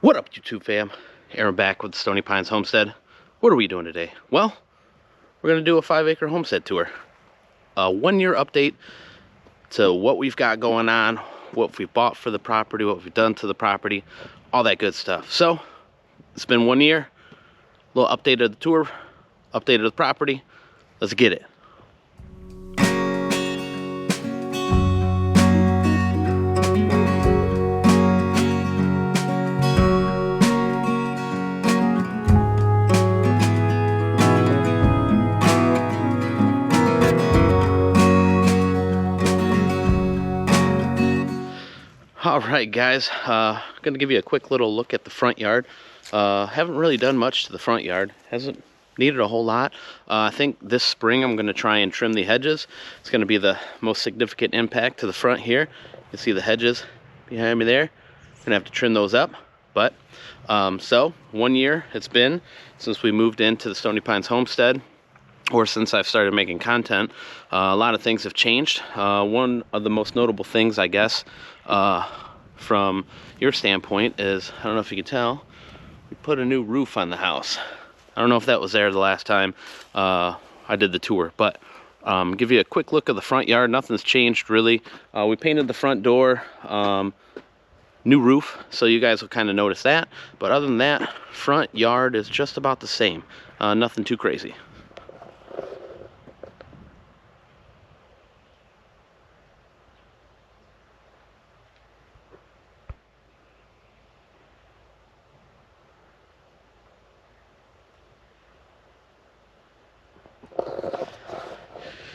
What up, YouTube fam? Aaron back with Stony Pines Homestead. What are we doing today? Well, we're going to do a 5-acre homestead tour. A 1-year update to what we've got going on, what we've bought for the property, what we've done to the property, all that good stuff. So, it's been 1 year. A little update of the tour, update of the property. Let's get it. All right, guys, gonna give you a quick little look at the front yard. Haven't really done much to the front yard. Hasn't needed a whole lot. I think this spring I'm gonna try and trim the hedges. It's gonna be the most significant impact to the front here. You can see the hedges behind me there. Gonna have to trim those up. But so 1 year it's been since we moved into the Stony Pines Homestead, or since I've started making content. A lot of things have changed. One of the most notable things, I guess, from your standpoint is, I don't know if you can tell, we put a new roof on the house. I don't know if that was there the last time I did the tour, but give you a quick look of the front yard. Nothing's changed really. We painted the front door, new roof, so you guys will kind of notice that. But other than that, front yard is just about the same. Nothing too crazy.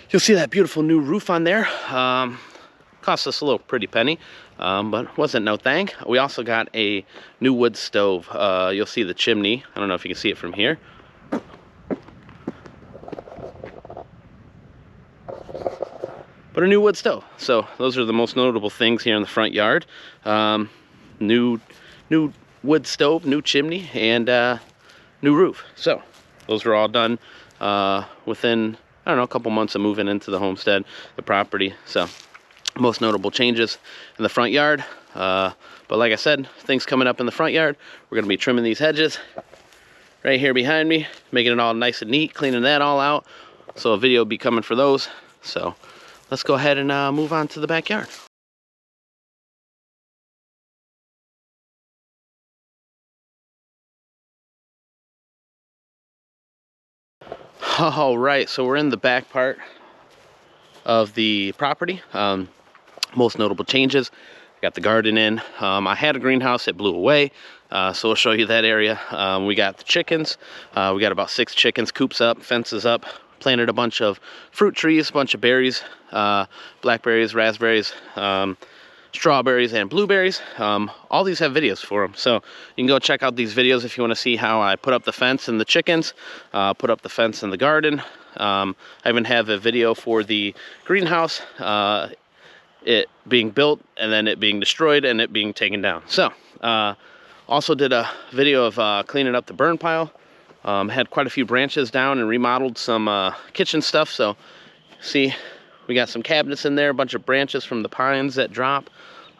You'll see that beautiful new roof on there. Cost us a little pretty penny, but wasn't no thing. We also got a new wood stove. You'll see the chimney. I don't know if you can see it from here. But a new wood stove. So those are the most notable things here in the front yard. New wood stove, new chimney, and new roof. So those were all done within, I don't know, a couple months of moving into the homestead, the property. So most notable changes in the front yard. But like I said, things coming up in the front yard. We're gonna be trimming these hedges right here behind me, making it all nice and neat, cleaning that all out. So a video will be coming for those. So let's go ahead and move on to the backyard. All right, so we're in the back part of the property. Most notable changes, got the garden in. I had a greenhouse, it blew away, so we'll show you that area. We got the chickens. We got about 6 chickens, coops up, fences up, planted a bunch of fruit trees, a bunch of berries, blackberries, raspberries, strawberries, and blueberries. All these have videos for them, so you can go check out these videos if you want to see how I put up the fence and the chickens, put up the fence in the garden. I even have a video for the greenhouse, it being built and then it being destroyed and it being taken down. So also did a video of cleaning up the burn pile. Had quite a few branches down and remodeled some kitchen stuff. So see, we got some cabinets in there, a bunch of branches from the pines that drop.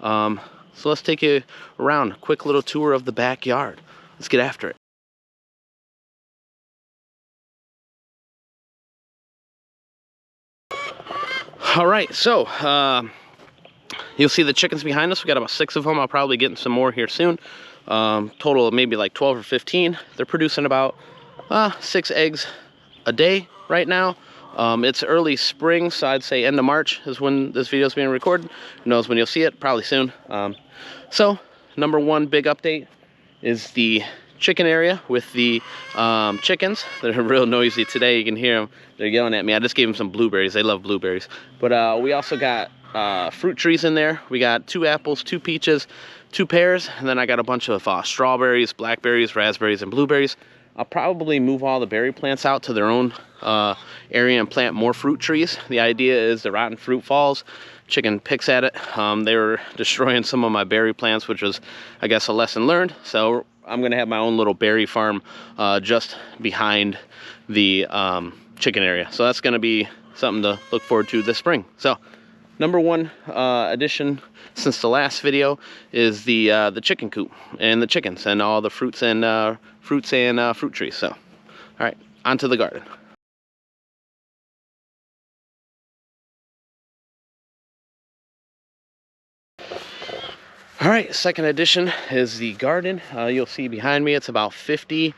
So let's take you around, a quick little tour of the backyard. Let's get after it. All right, so you'll see the chickens behind us. We got about 6 of them. I'll probably get some more here soon. Total of maybe like 12 or 15. They're producing about 6 eggs a day right now. It's early spring, so I'd say end of March is when this video is being recorded. Who knows when you'll see it? Probably soon. So number 1 big update is the chicken area with the chickens. They're real noisy today. You can hear them. They're yelling at me. I just gave them some blueberries. They love blueberries. But we also got fruit trees in there. We got 2 apples, 2 peaches, 2 pears, and then I got a bunch of strawberries, blackberries, raspberries, and blueberries. I'll probably move all the berry plants out to their own area and plant more fruit trees. The idea is the rotten fruit falls, chicken picks at it. They were destroying some of my berry plants, which was, I guess, a lesson learned. So I'm gonna have my own little berry farm just behind the chicken area. So that's gonna be something to look forward to this spring. So number one addition since the last video is the chicken coop and the chickens and all the fruit trees. So, all right, onto the garden. All right, second addition is the garden. You'll see behind me, it's about 50.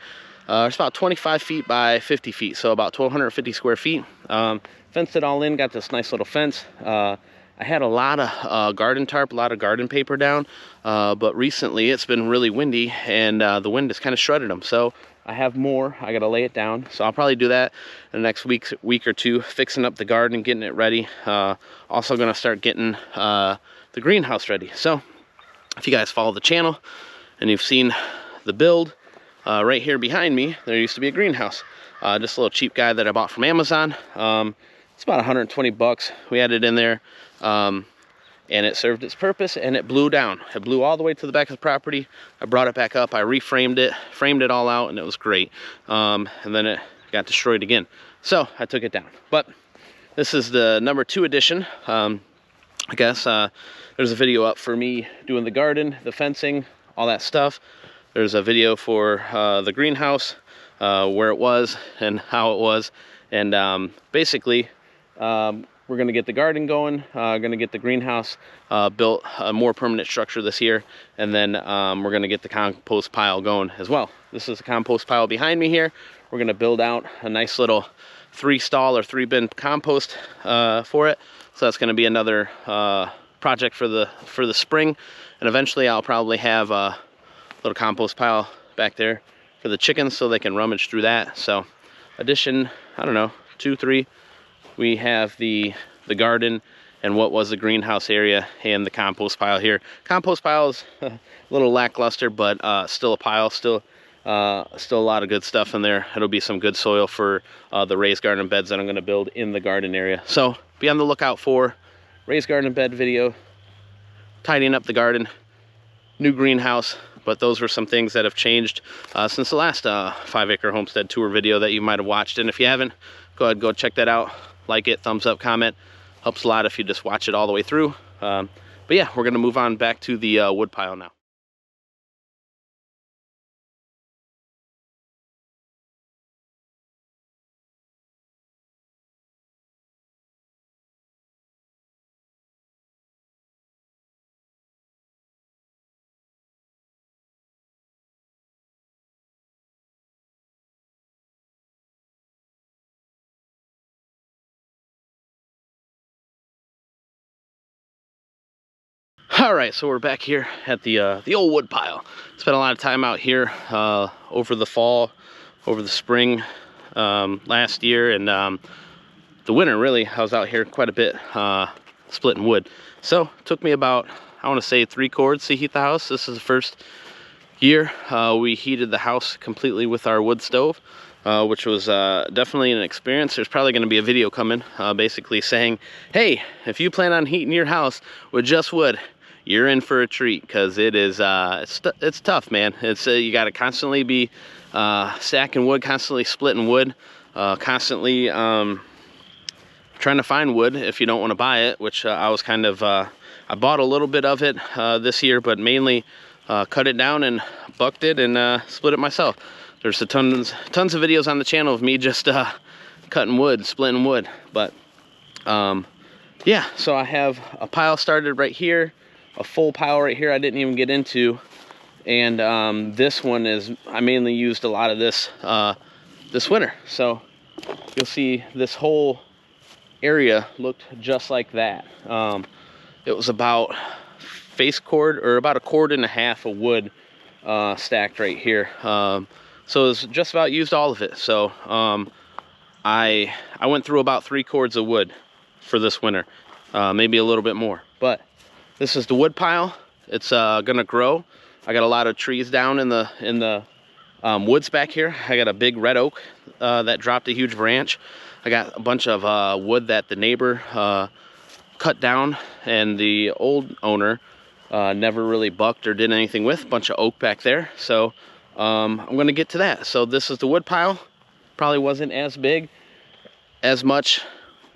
It's about 25 feet by 50 feet, so about 1,250 square feet. Fenced it all in, got this nice little fence. I had a lot of garden tarp, a lot of garden paper down, but recently it's been really windy and the wind has kind of shredded them. So I have more, I gotta lay it down. So I'll probably do that in the next week or two, fixing up the garden, getting it ready. Also gonna start getting the greenhouse ready. So if you guys follow the channel and you've seen the build, right here behind me, there used to be a greenhouse. Just a little cheap guy that I bought from Amazon. It's about 120 bucks. We had it in there, and it served its purpose, and it blew down. It blew all the way to the back of the property. I brought it back up, I reframed it, framed it all out, and it was great. And then it got destroyed again. So I took it down. But this is the number 2 edition. I guess there's a video up for me doing the garden, the fencing, all that stuff. There's a video for the greenhouse, where it was and how it was. And basically, we're gonna get the garden going, gonna get the greenhouse built, a more permanent structure this year. And then we're gonna get the compost pile going as well. This is the compost pile behind me here. We're gonna build out a nice little 3-stall or 3-bin compost for it. So that's gonna be another project for the spring. And eventually I'll probably have a little compost pile back there for the chickens so they can rummage through that. So addition, I don't know, 2, 3. We have the garden and what was the greenhouse area and the compost pile here. Compost pile is a little lackluster, but still a pile, still a lot of good stuff in there. It'll be some good soil for the raised garden beds that I'm gonna build in the garden area. So be on the lookout for raised garden bed video, tidying up the garden, new greenhouse. But those were some things that have changed since the last 5-acre homestead tour video that you might have watched. And if you haven't, go ahead, go check that out. Like it, thumbs up, comment. Helps a lot if you just watch it all the way through. But yeah, we're gonna move on back to the wood pile now. All right, so we're back here at the old wood pile. Spent a lot of time out here over the fall, over the spring last year, and the winter really. I was out here quite a bit splitting wood. So it took me about, I want to say, 3 cords to heat the house. This is the first year we heated the house completely with our wood stove, which was definitely an experience. There's probably going to be a video coming basically saying, hey, if you plan on heating your house with just wood, you're in for a treat, because it is it's tough, man. It's you got to constantly be stacking wood, constantly splitting wood, constantly trying to find wood if you don't want to buy it, which I was kind of I bought a little bit of it this year, but mainly cut it down and bucked it and split it myself. There's tons of videos on the channel of me just cutting wood, splitting wood. But yeah, so I have a pile started right here, a full pile right here I didn't even get into, and this one is, I mainly used a lot of this this winter. So you'll see this whole area looked just like that. It was about face cord, or about 1.5 cords of wood stacked right here. So it's just about used all of it. So I went through about 3 cords of wood for this winter, maybe a little bit more. But this is the wood pile. It's gonna grow. I got a lot of trees down in the woods back here. I got a big red oak that dropped a huge branch. I got a bunch of wood that the neighbor cut down, and the old owner never really bucked or did anything with. A bunch of oak back there. So I'm gonna get to that. So this is the wood pile. Probably wasn't as big, as much,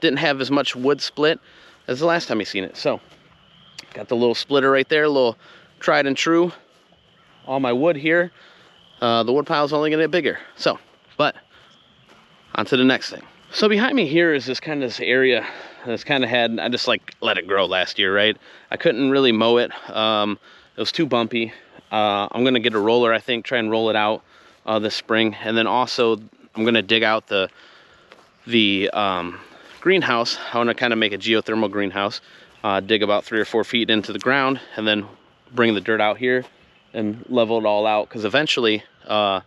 didn't have as much wood split as the last time you seen it. So got the little splitter right there, a little tried and true. All my wood here. The wood pile is only gonna get bigger. So, but on to the next thing. So behind me here is this area that's kind of I just like let it grow last year, right? I couldn't really mow it. It was too bumpy. I'm gonna get a roller, I think, try and roll it out this spring. And then also I'm gonna dig out the greenhouse. I wanna kind of make a geothermal greenhouse. Dig about 3 or 4 feet into the ground and then bring the dirt out here and level it all out, because eventually I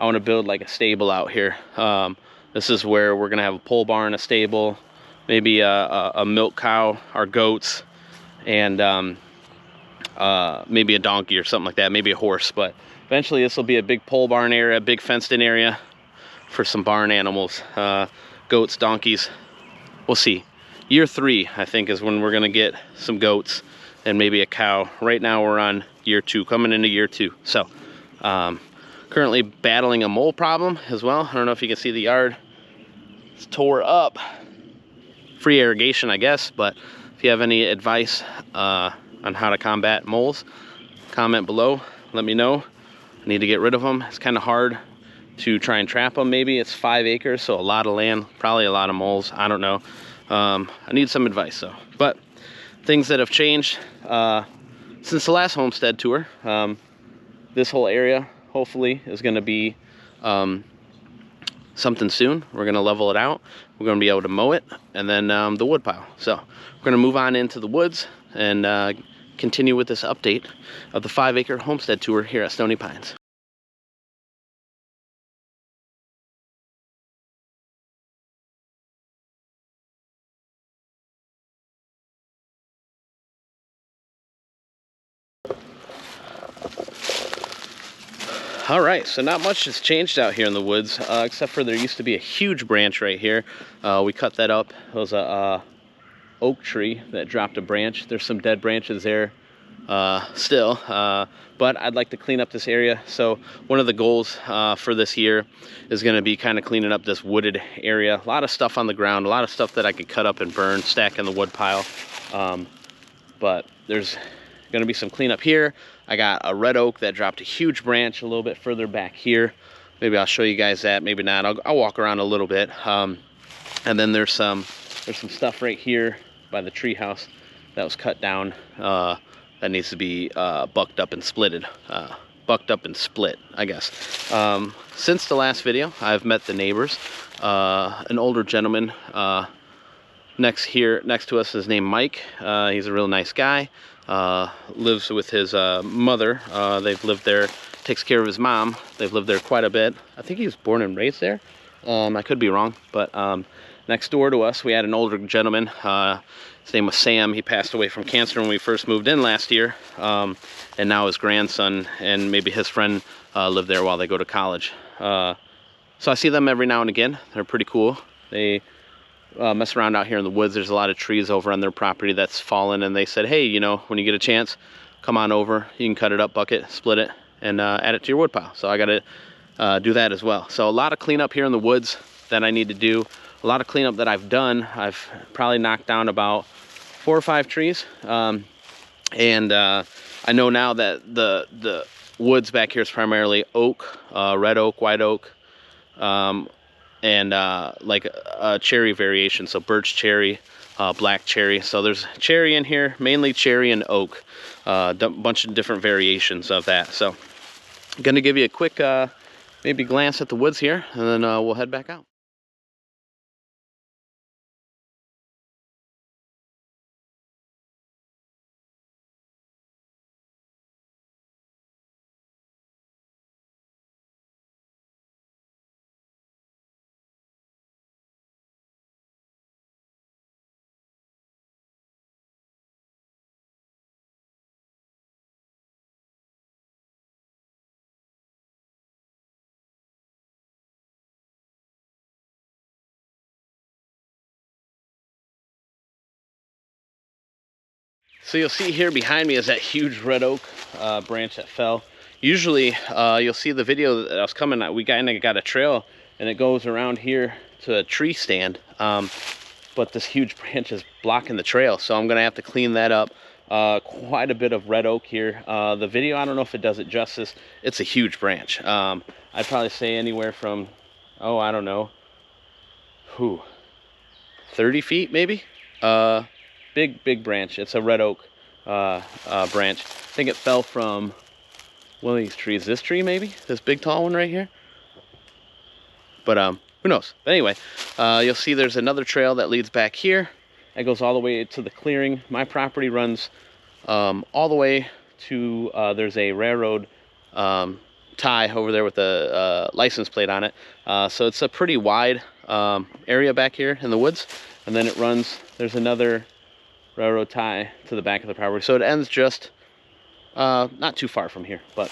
want to build like a stable out here. This is where we're gonna have a pole barn, a stable, maybe a milk cow, our goats, and maybe a donkey or something like that, maybe a horse. But eventually this will be a big pole barn area, big fenced in area for some barn animals, goats, donkeys. We'll see. Year 3, I think, is when we're gonna get some goats and maybe a cow. Right now we're on year 2, coming into year 2. So currently battling a mole problem as well. I don't know if you can see the yard. It's tore up. Free irrigation, I guess, but if you have any advice on how to combat moles, comment below, let me know. I need to get rid of them. It's kind of hard to try and trap them. Maybe it's 5 acres, so a lot of land, probably a lot of moles, I don't know. I need some advice though. But things that have changed since the last homestead tour, this whole area hopefully is going to be something soon. We're going to level it out. We're going to be able to mow it, and then the wood pile. So we're going to move on into the woods and continue with this update of the 5-acre homestead tour here at Stony Pines. All right, so not much has changed out here in the woods, except for there used to be a huge branch right here. We cut that up. It was a oak tree that dropped a branch. There's some dead branches there still, but I'd like to clean up this area. So one of the goals for this year is going to be kind of cleaning up this wooded area. A lot of stuff on the ground, a lot of stuff that I could cut up and burn, stack in the wood pile. But there's going to be some cleanup here. I got a red oak that dropped a huge branch a little bit further back here. Maybe I'll show you guys that, maybe not. I'll walk around a little bit. And then there's some stuff right here by the tree house that was cut down that needs to be bucked up and splitted. Bucked up and split, I guess. Since the last video, I've met the neighbors. An older gentleman next to us is named Mike. He's a real nice guy. Lives with his mother. They've lived there, takes care of his mom. They've lived there quite a bit. I think he was born and raised there. I could be wrong, but next door to us we had an older gentleman. His name was Sam. He passed away from cancer when we first moved in last year, and now his grandson and maybe his friend live there while they go to college. So I see them every now and again. They're pretty cool. They mess around out here in the woods. There's a lot of trees over on their property that's fallen, and they said, hey, you know, when you get a chance, come on over. You can cut it up, bucket, split it, and add it to your wood pile. So I got to do that as well. So a lot of cleanup here in the woods that I need to do. A lot of cleanup that I've done. I've probably knocked down about 4 or 5 trees. And I know now that the woods back here is primarily oak, red oak, white oak, and like a cherry variation, so birch cherry, black cherry. So there's cherry in here, mainly cherry and oak, bunch of different variations of that. So I'm gonna give you a quick maybe glance at the woods here, and then we'll head back out. So you'll see here behind me is that huge red oak branch that fell. Usually you'll see the video that I was coming at, we kind of got a trail and it goes around here to a tree stand. but this huge branch is blocking the trail, so I'm gonna have to clean that up. Quite a bit of red oak here. The video, I don't know if it does it justice. It's a huge branch. I'd probably say anywhere from, oh, I don't know, 30 feet maybe. Big branch. It's a red oak branch. I think it fell from one of these trees. This tree maybe, this big tall one right here. But who knows? But anyway, you'll see there's another trail that leads back here. That goes all the way to the clearing. My property runs all the way to, there's a railroad tie over there with a license plate on it. So it's a pretty wide area back here in the woods. And then it runs, there's another railroad tie to the back of the property. So it ends just not too far from here. But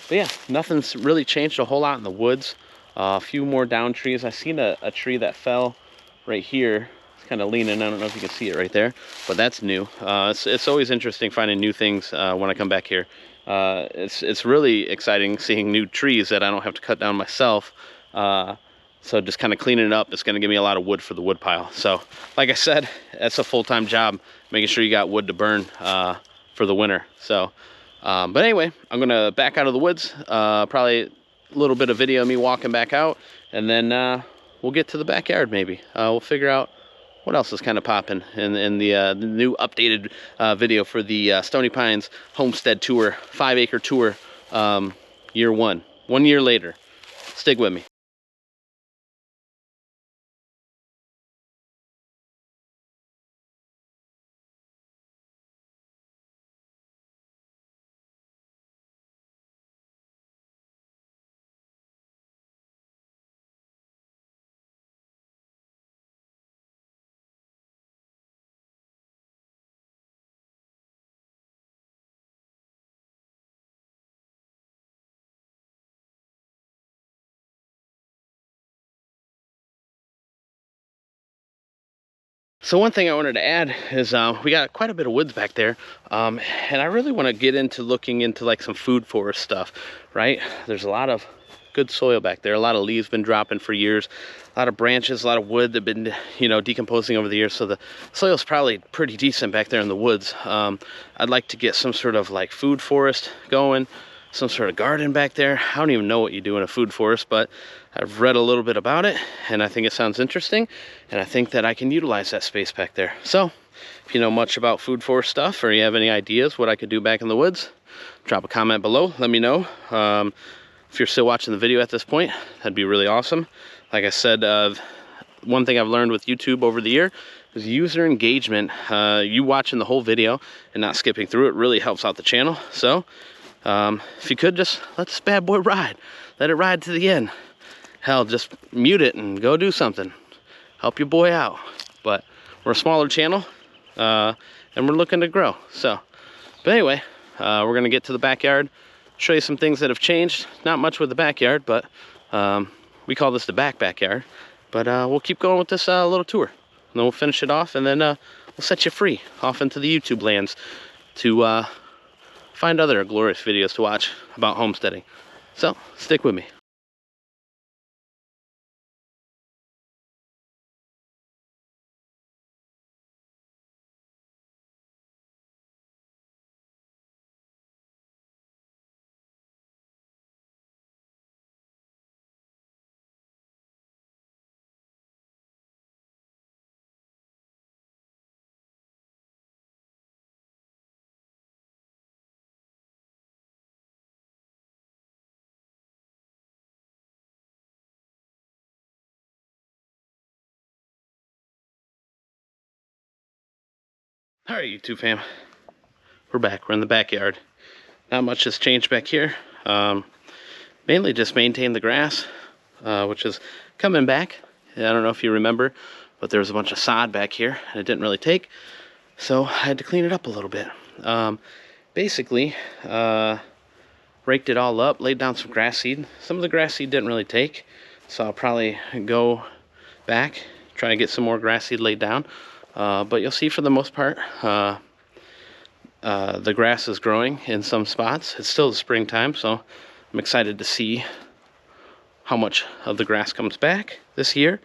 yeah, nothing's really changed a whole lot in the woods. A few more down trees. I seen a tree that fell right here. It's kind of leaning. I don't know if you can see it right there, but that's new. It's always interesting finding new things when I come back here. It's really exciting seeing new trees that I don't have to cut down myself. So just kind of cleaning it up, it's going to give me a lot of wood for the wood pile. So like I said, that's a full-time job, making sure you got wood to burn for the winter. So, but anyway, I'm going to back out of the woods, probably a little bit of video of me walking back out, and then we'll get to the backyard maybe. We'll figure out what else is kind of popping in the new updated video for the Stony Pines Homestead Tour, 5-acre tour, year 1 year later. Stick with me. So one thing I wanted to add is we got quite a bit of woods back there, and I really want to get into looking into like some food forest stuff, right? There's a lot of good soil back there. A lot of leaves been dropping for years, a lot of branches, a lot of wood that been, you know, decomposing over the years. So the soil's probably pretty decent back there in the woods. I'd like to get some sort of like food forest going, some sort of garden back there. I don't even know what you do in a food forest, but I've read a little bit about it and I think it sounds interesting, and I think that I can utilize that space back there. So if you know much about food forest stuff, or you have any ideas what I could do back in the woods, drop a comment below, let me know. If you're still watching the video at this point, that'd be really awesome. Like I said, one thing I've learned with YouTube over the year is user engagement. You watching the whole video and not skipping through it really helps out the channel. So if you could just let this bad boy ride, let it ride to the end. Hell, just mute it and go do something. Help your boy out. But we're a smaller channel, and we're looking to grow. So, but anyway, we're gonna get to the backyard, show you some things that have changed. Not much with the backyard, but we call this the backyard. But we'll keep going with this little tour, and then we'll finish it off, and then we'll set you free off into the YouTube lands to find other glorious videos to watch about homesteading. So stick with me. All right, YouTube fam, we're back. We're in the backyard. Not much has changed back here. Mainly just maintain the grass, which is coming back. I don't know if you remember, but there was a bunch of sod back here and it didn't really take, so I had to clean it up a little bit. Basically, raked it all up, laid down some grass seed. Some of the grass seed didn't really take, so I'll probably go back, try to get some more grass seed laid down. But you'll see for the most part, the grass is growing in some spots. It's still the springtime, so I'm excited to see how much of the grass comes back this year.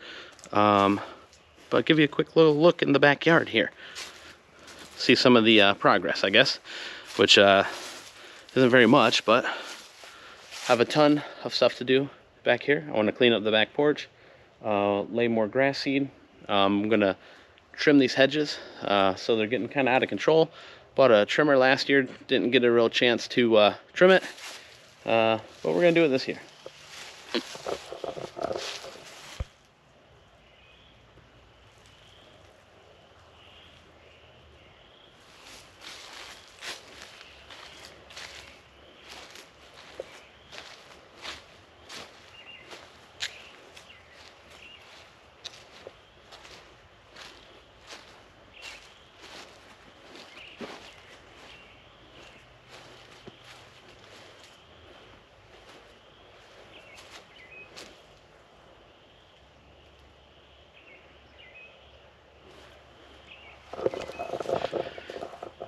but give you a quick little look in the backyard here. See some of the progress, I guess, which isn't very much, but I have a ton of stuff to do back here. I want to clean up the back porch, lay more grass seed. I'm gonna trim these hedges, so they're getting kind of out of control. Bought a trimmer last year, didn't get a real chance to trim it, but we're gonna do it this year.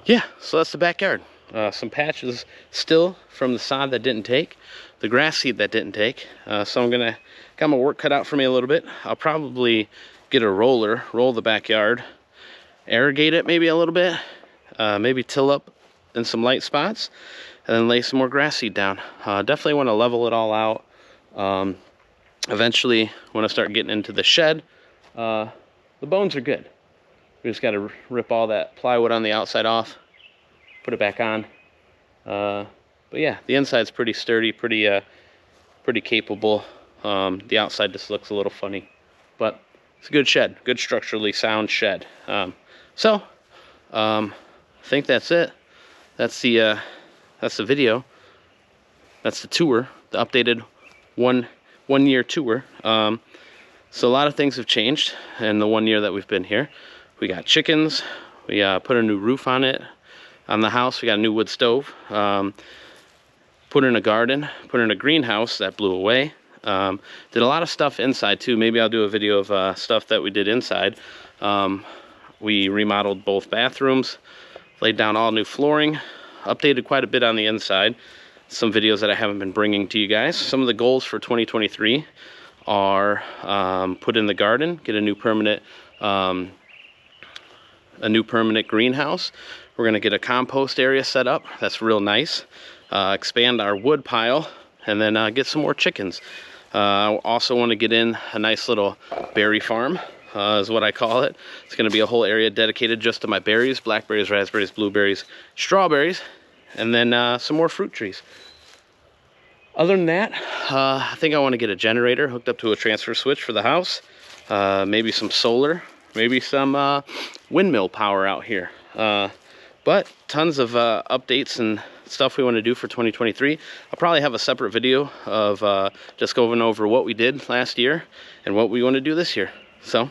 Yeah, so that's the backyard. Some patches still from the sod that didn't take, the grass seed that didn't take. So I'm gonna got my work cut out for me a little bit. I'll probably get a roller, roll the backyard, irrigate it maybe a little bit, maybe till up in some light spots, and then lay some more grass seed down. Definitely want to level it all out. Eventually, when I start getting into the shed, the bones are good. We just got to rip all that plywood on the outside off, put it back on. But yeah, the inside's pretty sturdy, pretty capable. The outside just looks a little funny, but it's a good shed, good structurally sound shed. So I think that's it. That's the video. That's the tour, the updated one year tour. So a lot of things have changed in the 1 year that we've been here. We got chickens, we put a new roof on it, on the house. We got a new wood stove, put in a garden, put in a greenhouse that blew away. Did a lot of stuff inside too. Maybe I'll do a video of stuff that we did inside. We remodeled both bathrooms, laid down all new flooring, updated quite a bit on the inside. Some videos that I haven't been bringing to you guys. Some of the goals for 2023 are put in the garden, get a new permanent greenhouse. We're gonna get a compost area set up. That's real nice. Expand our wood pile, and then get some more chickens. I also want to get in a nice little berry farm, is what I call it. It's gonna be a whole area dedicated just to my berries, blackberries, raspberries, blueberries, strawberries, and then some more fruit trees. Other than that, I think I want to get a generator hooked up to a transfer switch for the house. Maybe some solar, maybe some windmill power out here. But tons of updates and stuff we want to do for 2023. I'll probably have a separate video of just going over what we did last year and what we want to do this year. So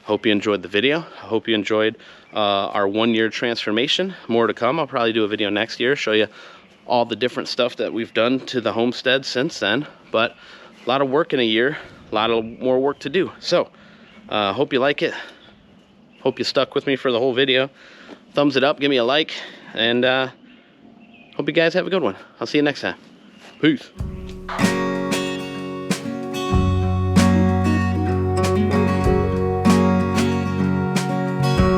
hope you enjoyed the video. I hope you enjoyed our 1 year transformation. More to come. I'll probably do a video next year, show you all the different stuff that we've done to the homestead since then. But a lot of work in a year, a lot of more work to do. So hope you like it. Hope you stuck with me for the whole video. Thumbs it up, give me a like, and hope you guys have a good one. I'll see you next time. Peace.